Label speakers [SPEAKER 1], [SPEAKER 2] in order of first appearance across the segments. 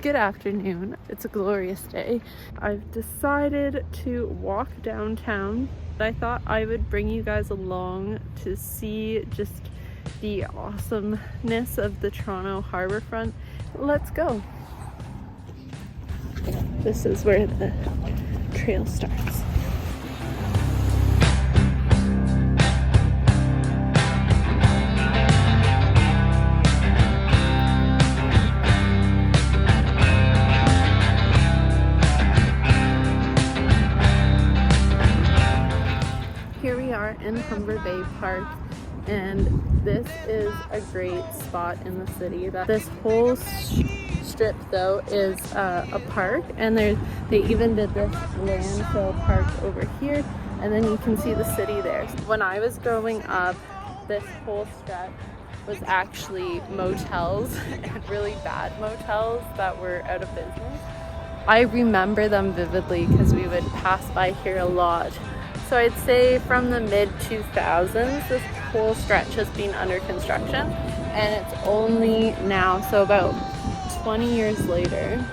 [SPEAKER 1] Good afternoon. It's a glorious day. I've decided to walk downtown. I thought I would bring you guys along to see just the awesomeness of the Toronto Harbourfront. Let's go. This is where the trail starts. Here we are in Humber Bay Park, and this is a great spot in the city. This whole strip though is a park, and they even did this landfill park over here, and then you can see the city there. When I was growing up, this whole stretch was actually motels, and really bad motels that were out of business. I remember them vividly because we would pass by here a lot. So I'd say from the mid-2000s, this whole stretch has been under construction, and it's only now, so about 20 years later,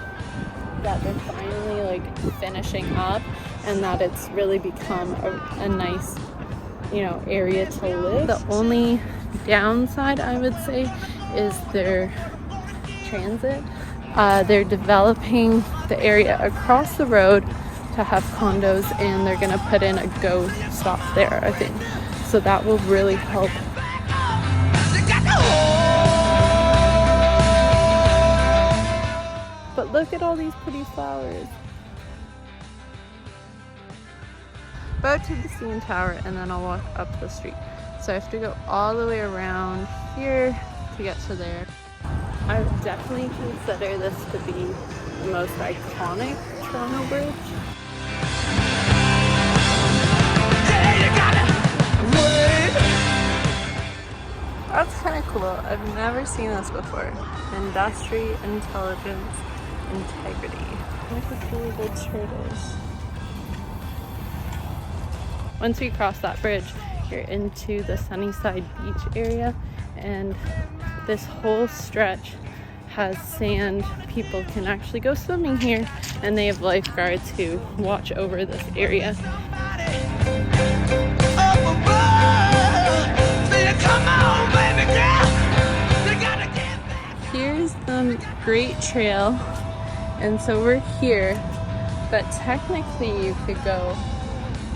[SPEAKER 1] that they're finally like finishing up, and that it's really become a nice, area to live. The only downside, I would say, is their transit. They're developing the area across the road to have condos, and they're gonna put in a go stop there, I think. So that will really help. But look at all these pretty flowers. About to the CN Tower, and then I'll walk up the street. So I have to go all the way around here to get to there. I would definitely consider this to be the most iconic Toronto bridge. That's kind of cool. I've never seen this before. Industry, intelligence, integrity. Look at the little turtles. Once we cross that bridge, you're into the Sunnyside beach area, and this whole stretch has sand. People can actually go swimming here, and they have lifeguards who watch over this area. Here's the Great Trail, and so we're here, but technically you could go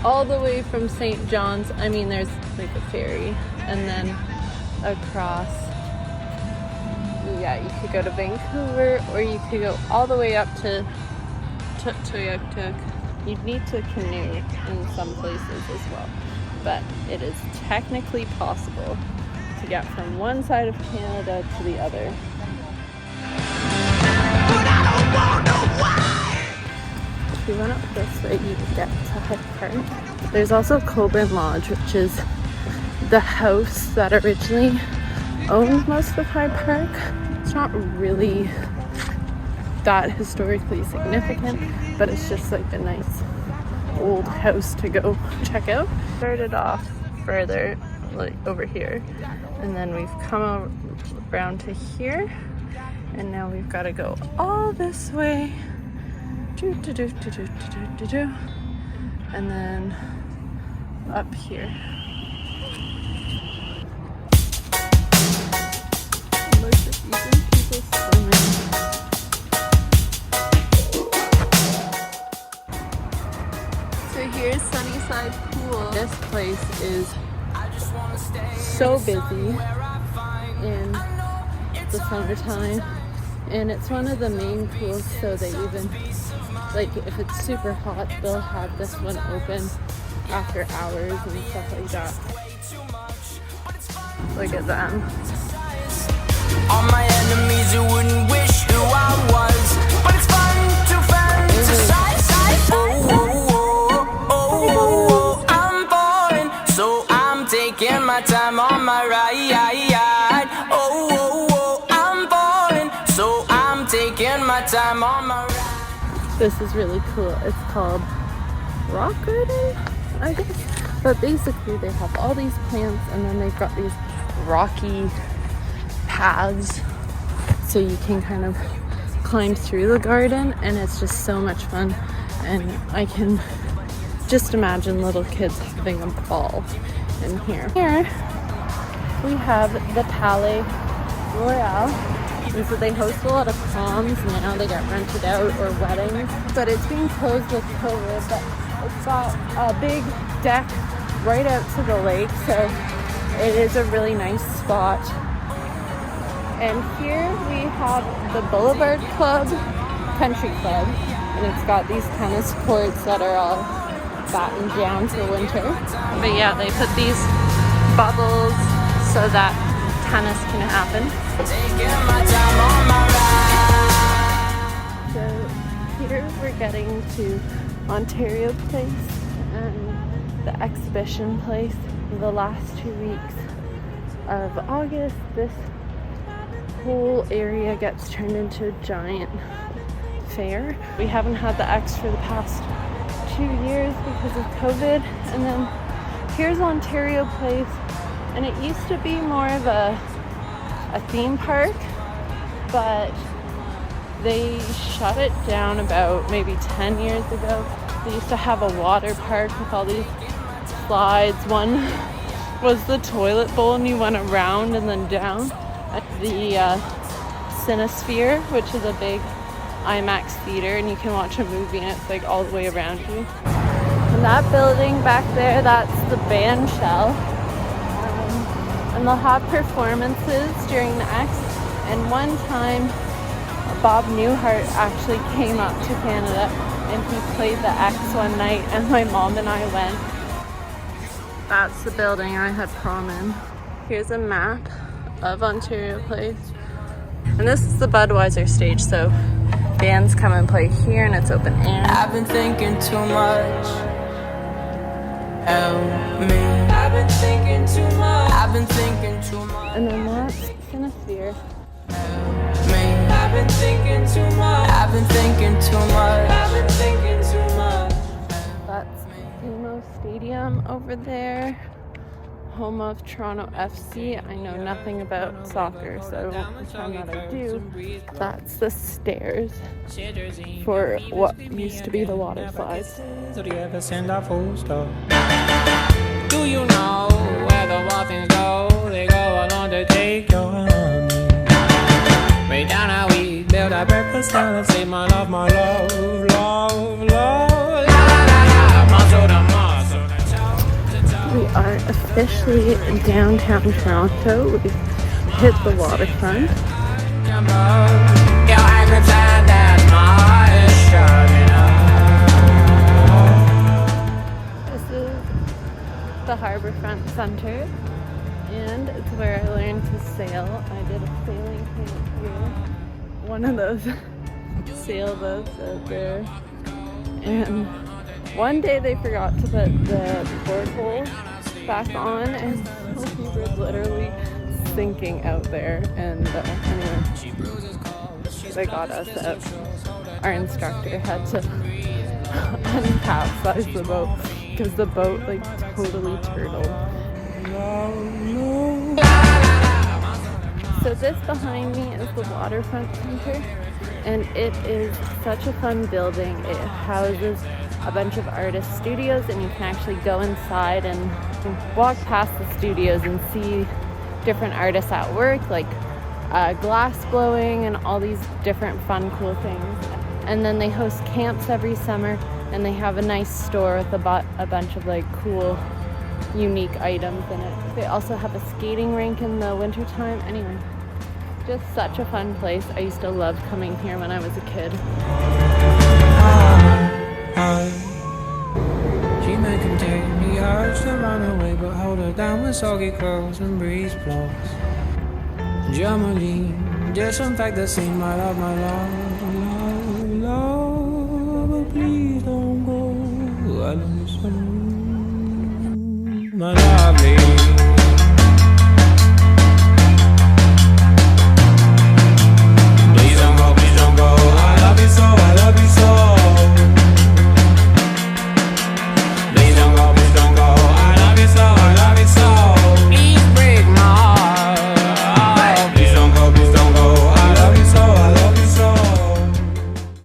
[SPEAKER 1] all the way from St. John's. I mean, there's like a ferry, and then across. Yeah, you could go to Vancouver, or you could go all the way up to Tuktoyaktuk. You'd need to canoe in some places as well, but it is technically possible to get from one side of Canada to the other. If you went up this way, you would get to Hyde Park. There's also Coburn Lodge, which is the house that originally owned most of Hyde Park. It's not really that historically significant, but it's just like a nice old house to go check out. Started off further, like over here, and then we've come around to here, and now we've got to go all this way, and then up here. Look at these people swimming. So here's Sunnyside Pool. This place is so busy in the summertime, and it's one of the main pools, so they even, like, if it's super hot, they'll have this one open after hours and stuff like that. Look at them.
[SPEAKER 2] All my enemies, you wouldn't wish who I was, but it's fun to fantasize. Oh, I'm falling, so I'm taking my time on my ride. Oh, I'm falling, so I'm taking my time on my ride.
[SPEAKER 1] This is really cool. It's called rock garden, I guess. But basically they have all these plants, and then they've got these rocky paths, so you can kind of climb through the garden, and it's just so much fun. And I can just imagine little kids having a ball in here. Here we have the Palais Royal. And so they host a lot of proms now. They get rented out, or weddings. But it's being closed with COVID. But it's got a big deck right out to the lake. So it is a really nice spot. And here we have the Boulevard Club Country Club. And it's got these tennis courts that are all battened down for winter. But yeah, they put these bubbles so that tennis can happen. So here we're getting to Ontario Place and the exhibition place. The last 2 weeks of August, this whole area gets turned into a giant fair. We haven't had the X for the past 2 years because of COVID. And then here's Ontario Place, and it used to be more of a theme park, but they shut it down about maybe 10 years ago. They used to have a water park with all these slides. One was the toilet bowl, and you went around and then down. The Cinesphere, which is a big IMAX theater, and you can watch a movie and it's like all the way around you. And that building back there, that's the band shell. And they'll have performances during the X. And one time, Bob Newhart actually came up to Canada and he played the X one night, and my mom and I went. That's the building I had prom in. Here's a map of Ontario Place. And this is the Budweiser stage, so bands come and play here, and it's open air.
[SPEAKER 2] I've been thinking too much. Help me. I've been thinking too much. I've been thinking too much.
[SPEAKER 1] And then that's Cinesphere.
[SPEAKER 2] Help me. I've been thinking too much. I've been thinking too much. I've been thinking too much.
[SPEAKER 1] That's BMO Stadium over there, home of Toronto FC. I know nothing about soccer, so I won't pretend that I do. That's the stairs for what used to be the water slides.
[SPEAKER 3] Do you ever send a full stop? Do you know where the muffins go? They go along to take your honey. Way down how we build our breakfast down and say my love, love, love, la la la, muscle to muscle.
[SPEAKER 1] We are officially in downtown Toronto. We've hit the waterfront. This is the Waterfront Centre, and it's where I learned to sail. I did a sailing camp here. One of those sailboats out there. And one day they forgot to put the porthole back on, and we were literally sinking out there. And anyway, they got us out. Our instructor had to uncapsize the boat because the boat like totally turtled. So this behind me is the Waterfront Centre, and it is such a fun building. It houses a bunch of artist studios, and you can actually go inside and walk past the studios and see different artists at work, like glass blowing and all these different fun, cool things. And then they host camps every summer, and they have a nice store with a bunch of like cool, unique items in it. They also have a skating rink in the wintertime. Anyway, just such a fun place. I used to love coming here when I was a kid.
[SPEAKER 3] She may contain the urge to run away, but hold her down with soggy clothes and breeze blows. Germany, disinfect the scene, my love, love, love, but please don't go. I love you so, my lovely.